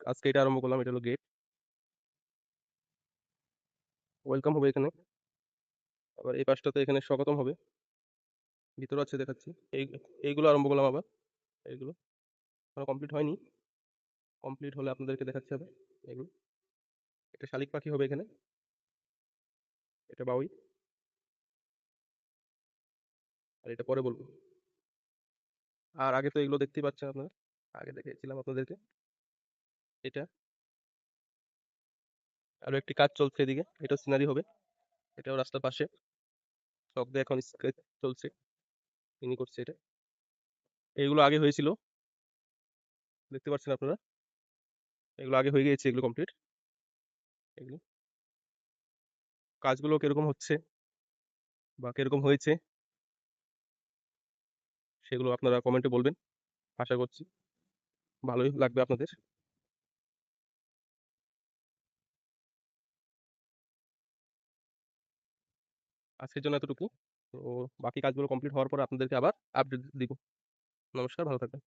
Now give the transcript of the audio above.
আজকে এটা আরম্ভ করলাম। এটা হলো গেট। ওয়েলকাম হবে এখানে। আবার এই পাশটাতে এখানে স্বাগতম হবে। ভিতরে আছে দেখাচ্ছি। এই এইগুলো আরম্ভ করলাম আবার। এইগুলো কমপ্লিট হয়নি। কমপ্লিট হলে আপনাদেরকে দেখাচ্ছি হবে। এগুলো এটা শালিক পাখি হবে এখানে। এটা বাউই। আর এটা পরে বলবো। আর আগে তো এগুলো দেখতেই পাচ্ছেন আপনারা। আগে দেখিয়েছিলাম আপনাদেরকে। এটা আরো একটি কাজ চলছে এদিকে। এটা সিনারি হবে। এটাও রাস্তার পাশে। শখ দিয়ে এখন স্কেচ চলছে। তিনি করছে এটা। এইগুলো আগে হয়েছিল। দেখতে পাচ্ছেন আপনারা। এগুলো আগে হয়ে গিয়েছে। এগুলো কমপ্লিট। এগুলো কাজগুলো কিরকম হচ্ছে বা কিরকম হয়েছে সেগুলো আপনারা কমেন্টে বলবেন। আশা করছি ভালোই লাগবে আপনাদের। আজকের জন্য এতটুকু। তো বাকি কাজগুলো কমপ্লিট হওয়ার পর আপনাদেরকে আবার আপডেট দিব। নমস্কার, ভালো থাকবেন।